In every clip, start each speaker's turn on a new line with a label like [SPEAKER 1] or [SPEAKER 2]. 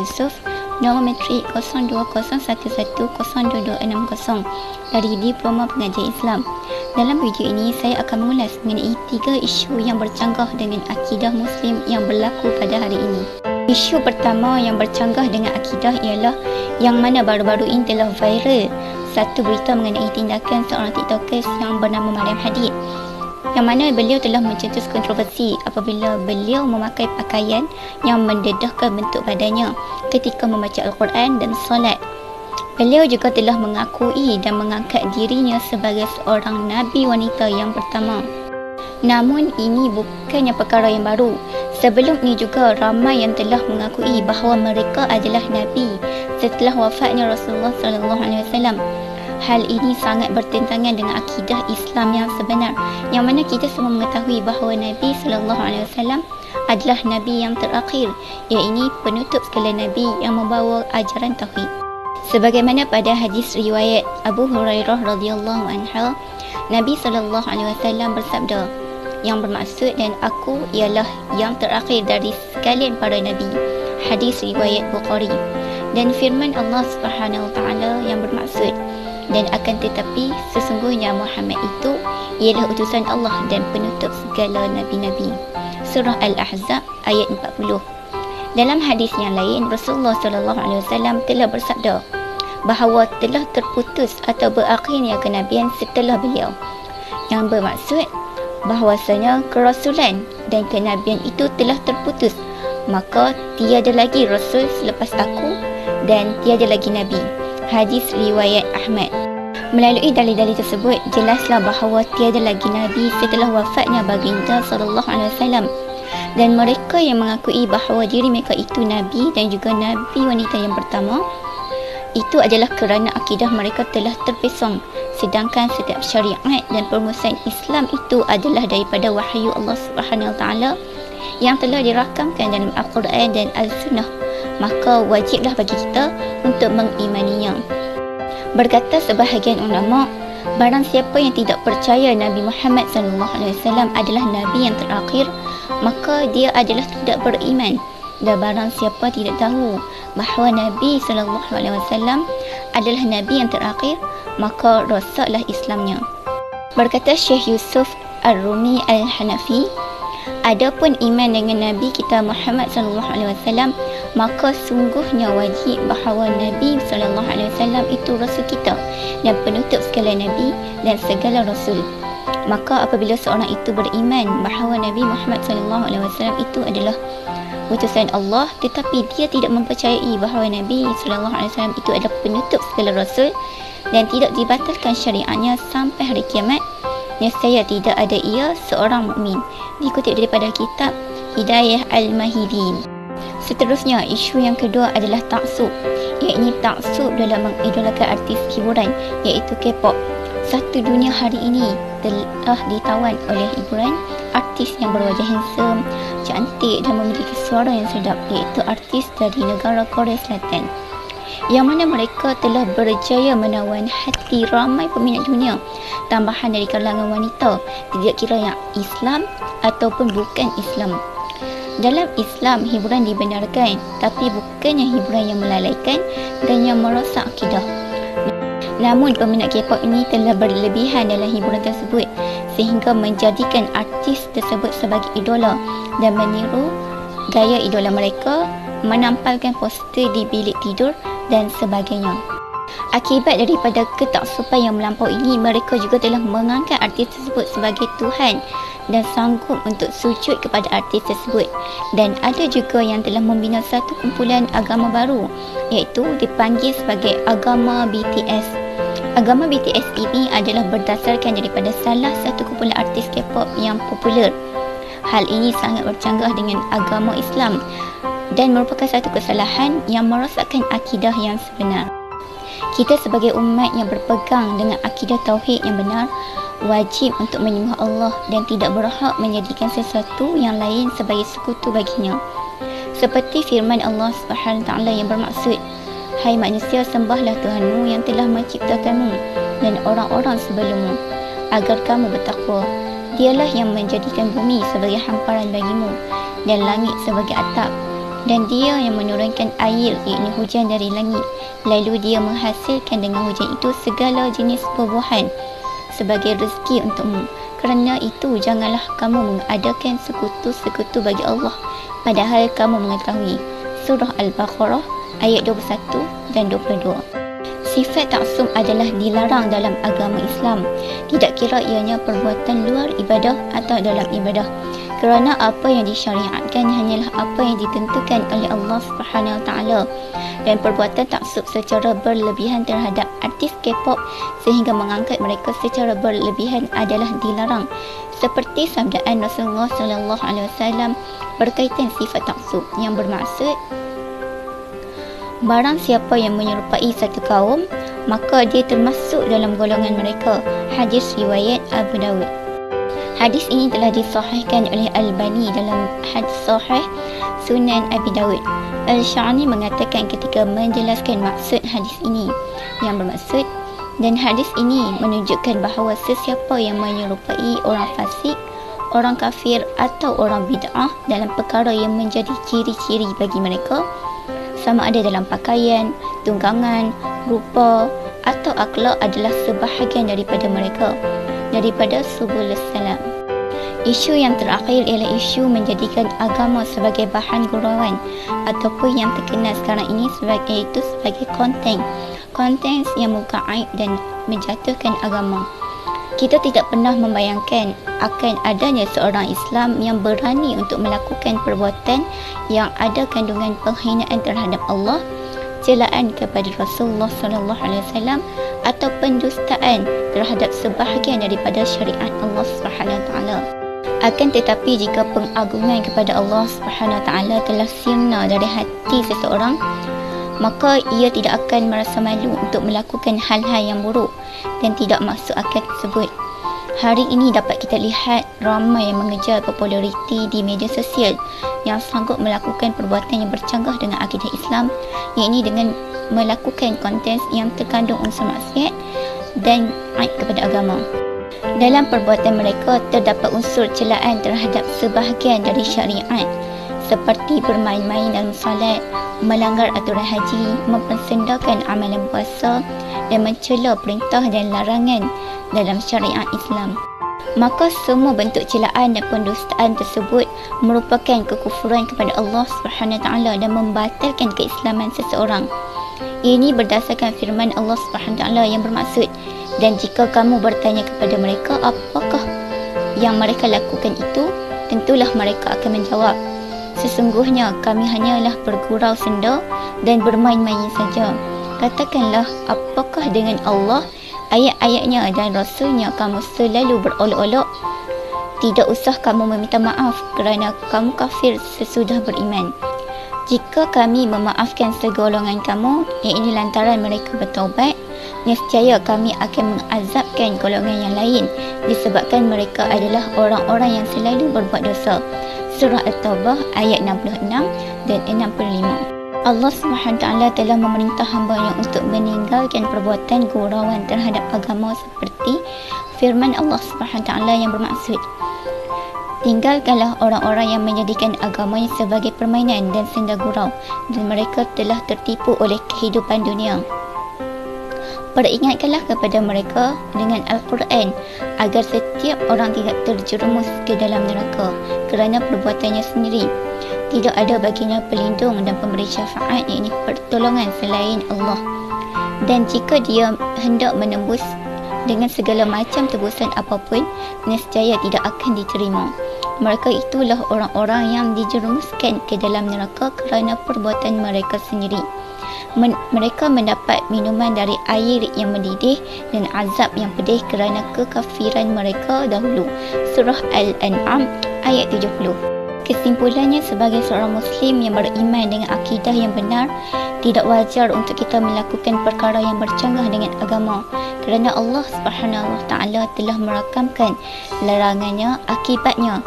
[SPEAKER 1] Yusuf, nombor metrik 0201102260 dari Diploma Pengajian Islam. Dalam video ini, saya akan mengulas mengenai 3 isu yang bercanggah dengan akidah Muslim yang berlaku pada hari ini. Isu pertama yang bercanggah dengan akidah ialah yang mana baru-baru ini telah viral satu berita mengenai tindakan seorang TikTokers yang bernama Mariam Hadid, yang mana beliau telah mencetus kontroversi apabila beliau memakai pakaian yang mendedahkan bentuk badannya ketika membaca Al-Quran dan solat. Beliau juga telah mengakui dan mengangkat dirinya sebagai seorang Nabi wanita yang pertama. Namun ini bukannya perkara yang baru. Sebelum ini juga ramai yang telah mengakui bahawa mereka adalah Nabi setelah wafatnya Rasulullah SAW. Hal ini sangat bertentangan dengan akidah Islam yang sebenar, yang mana kita semua mengetahui bahawa Nabi SAW adalah Nabi yang terakhir, iaitu penutup segala Nabi yang membawa ajaran Tauhid. Sebagaimana pada hadis riwayat Abu Hurairah radhiyallahu anhu, Nabi SAW bersabda, yang bermaksud dan aku ialah yang terakhir dari sekalian para Nabi. Hadis riwayat Bukhari. Dan firman Allah Subhanahu Wa Taala yang bermaksud, dan akan tetapi sesungguhnya Muhammad itu ialah utusan Allah dan penutup segala Nabi-Nabi. Surah Al-Ahzab ayat 40. Dalam hadis yang lain, Rasulullah SAW telah bersabda bahawa telah terputus atau berakhirnya kenabian setelah beliau, yang bermaksud bahawasanya kerasulan dan kenabian itu telah terputus, maka tiada lagi Rasul selepas aku dan tiada lagi Nabi. Hadis riwayat Ahmad. Melalui dalil-dalil tersebut, jelaslah bahawa tiada lagi Nabi setelah wafatnya baginda SAW. Dan mereka yang mengakui bahawa diri mereka itu Nabi dan juga Nabi wanita yang pertama, itu adalah kerana akidah mereka telah terpesong. Sedangkan setiap syariat dan permusuhan Islam itu adalah daripada wahyu Allah Subhanahu Wa Taala yang telah dirakamkan dalam Al-Quran dan Al-Sunnah, maka wajiblah bagi kita untuk mengimaninya. Berkata sebahagian ulama, barang siapa yang tidak percaya Nabi Muhammad SAW adalah Nabi yang terakhir, maka dia adalah tidak beriman. Dan barang siapa tidak tahu bahawa Nabi SAW adalah Nabi yang terakhir, maka rosaklah Islamnya. Berkata Syekh Yusuf Ar-Rumi Al-Hanafi, adapun iman dengan Nabi kita Muhammad SAW, maka sungguhnya wajib bahawa Nabi SAW itu Rasul kita dan penutup segala Nabi dan segala Rasul. Maka apabila seorang itu beriman bahawa Nabi Muhammad SAW itu adalah utusan Allah, tetapi dia tidak mempercayai bahawa Nabi SAW itu adalah penutup segala Rasul dan tidak dibatalkan syariatnya sampai hari kiamat, nescaya tidak ada ia seorang mukmin. Dikutip daripada kitab Hidayah Al-Mahidin. Seterusnya, isu yang kedua adalah taksub, iaitu taksub dalam mengidolakan artis hiburan, iaitu K-pop. Satu dunia hari ini telah ditawan oleh hiburan artis yang berwajah handsome, cantik dan memiliki suara yang sedap, iaitu artis dari negara Korea Selatan, yang mana mereka telah berjaya menawan hati ramai peminat dunia, tambahan dari kalangan wanita, tidak kira yang Islam ataupun bukan Islam. Dalam Islam, hiburan dibenarkan, tapi bukannya hiburan yang melalaikan dan yang merosak akidah. Namun peminat K-pop ini telah berlebihan dalam hiburan tersebut sehingga menjadikan artis tersebut sebagai idola dan meniru gaya idola mereka, menampalkan poster di bilik tidur dan sebagainya. Akibat daripada ketaksuban yang melampau ini, mereka juga telah mengangkat artis tersebut sebagai Tuhan dan sanggup untuk sujud kepada artis tersebut. Dan ada juga yang telah membina satu kumpulan agama baru, iaitu dipanggil sebagai agama BTS. Agama BTS ini adalah berdasarkan daripada salah satu kumpulan artis K-pop yang popular. Hal ini sangat bercanggah dengan agama Islam dan merupakan satu kesalahan yang merosakkan akidah yang sebenar. Kita sebagai umat yang berpegang dengan akidah tauhid yang benar, wajib untuk menyembah Allah dan tidak berhak menjadikan sesuatu yang lain sebagai sekutu baginya. Seperti firman Allah Subhanahu Wa Taala yang bermaksud, hai manusia, sembahlah Tuhanmu yang telah menciptakanmu dan orang-orang sebelummu, agar kamu bertakwa. Dialah yang menjadikan bumi sebagai hamparan bagimu dan langit sebagai atap. Dan Dia yang menurunkan air, iaitu hujan dari langit. Lalu Dia menghasilkan dengan hujan itu segala jenis buah-buahan sebagai rezeki untukmu. Kerana itu, janganlah kamu mengadakan sekutu-sekutu bagi Allah, padahal kamu mengetahui. Surah Al-Baqarah ayat 21 dan 22. Sifat taksub adalah dilarang dalam agama Islam, tidak kira ianya perbuatan luar ibadah atau dalam ibadah. Kerana apa yang disyariatkan hanyalah apa yang ditentukan oleh Allah Subhanahu Wa Taala, dan perbuatan taksub secara berlebihan terhadap artis K-pop sehingga mengangkat mereka secara berlebihan adalah dilarang. Seperti sabdaan Rasulullah sallallahu alaihi wasallam berkaitan sifat taksub yang bermaksud, barang siapa yang menyerupai satu kaum, maka dia termasuk dalam golongan mereka. Hadis riwayat Abu Dawud. Hadis ini telah disahihkan oleh Al-Albani dalam hadis sahih Sunan Abi Dawud. Al-Sya'ni mengatakan ketika menjelaskan maksud hadis ini yang bermaksud, dan hadis ini menunjukkan bahawa sesiapa yang menyerupai orang fasik, orang kafir atau orang bid'ah dalam perkara yang menjadi ciri-ciri bagi mereka, sama ada dalam pakaian, tunggangan, rupa atau akhlak, adalah sebahagian daripada mereka, daripada subul salam. Isu yang terakhir ialah isu menjadikan agama sebagai bahan gurauan ataupun yang terkenal sekarang ini sebagai konten yang muka-aib dan menjatuhkan agama. Kita tidak pernah membayangkan akan adanya seorang Islam yang berani untuk melakukan perbuatan yang ada kandungan penghinaan terhadap Allah, celaan kepada Rasulullah sallallahu alaihi wasallam atau pendustaan terhadap sebahagian daripada syariat Allah Subhanahu Wa Taala. Akan tetapi jika pengagungan kepada Allah Subhanahu Wa Taala telah sirna dari hati seseorang, maka ia tidak akan merasa malu untuk melakukan hal-hal yang buruk dan tidak masuk akal tersebut. Hari ini dapat kita lihat ramai yang mengejar populariti di media sosial yang sanggup melakukan perbuatan yang bercanggah dengan akidah Islam, iaitu dengan melakukan konten yang terkandung unsur maksiat dan aib kepada agama. Dalam perbuatan mereka terdapat unsur celaan terhadap sebahagian dari syariat, seperti bermain-main dalam salat, melanggar aturan haji, mempersendakan amalan puasa dan mencela perintah dan larangan dalam syariat Islam. Maka semua bentuk celaan dan pendustaan tersebut merupakan kekufuran kepada Allah Subhanahu Wa Taala dan membatalkan keislaman seseorang. Ini berdasarkan firman Allah Subhanahu Wa Taala yang bermaksud, dan jika kamu bertanya kepada mereka apakah yang mereka lakukan itu, tentulah mereka akan menjawab, sesungguhnya kami hanyalah bergurau senda dan bermain-main saja. Katakanlah, apakah dengan Allah, ayat-ayatnya dan Rasulnya kamu selalu berolok-olok? Tidak usah kamu meminta maaf kerana kamu kafir sesudah beriman. Jika kami memaafkan segolongan kamu, iaitu lantaran mereka bertaubat, nescaya kami akan mengazabkan golongan yang lain disebabkan mereka adalah orang-orang yang selalu berbuat dosa. Surah At-Taubah ayat 66 dan 65. Allah SWT telah memerintah hamba-Nya untuk meninggalkan perbuatan gurauan terhadap agama seperti firman Allah SWT yang bermaksud, tinggalkanlah orang-orang yang menjadikan agamanya sebagai permainan dan senda gurau, dan mereka telah tertipu oleh kehidupan dunia. Peringatkanlah kepada mereka dengan Al-Quran agar setiap orang tidak terjerumus ke dalam neraka kerana perbuatannya sendiri. Tidak ada baginya pelindung dan pemberi syafaat, iaitu pertolongan selain Allah. Dan jika dia hendak menembus dengan segala macam tebusan apapun, nescaya tidak akan diterima. Mereka itulah orang-orang yang dijerumuskan ke dalam neraka kerana perbuatan mereka sendiri. Mereka mendapat minuman dari air yang mendidih dan azab yang pedih kerana kekafiran mereka dahulu. Surah Al-An'am ayat 70. Kesimpulannya, sebagai seorang Muslim yang beriman dengan akidah yang benar, tidak wajar untuk kita melakukan perkara yang bercanggah dengan agama, kerana Allah Subhanahu Wa Taala telah merakamkan larangannya akibatnya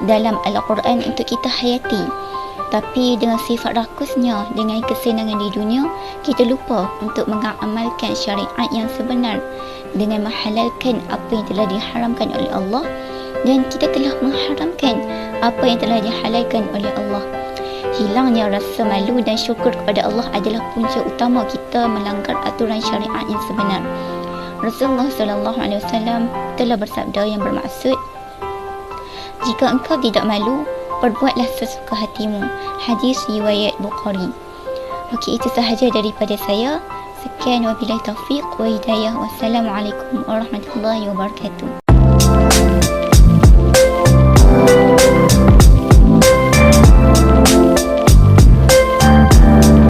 [SPEAKER 1] dalam Al-Quran untuk kita hayati. Tapi dengan sifat rakusnya dengan kesenangan di dunia, kita lupa untuk mengamalkan syariat yang sebenar dengan menghalalkan apa yang telah diharamkan oleh Allah, dan kita telah mengharamkan apa yang telah dihalalkan oleh Allah. Hilangnya rasa malu dan syukur kepada Allah adalah punca utama kita melanggar aturan syariat yang sebenar. Rasulullah SAW telah bersabda yang bermaksud, jika engkau tidak malu, perbuatlah sesuka hatimu. Hadis riwayat Bukhari. Okey, itu sahaja daripada saya. Sekian wabillahi taufiq wa hidayah. Wassalamualaikum warahmatullahi wabarakatuh.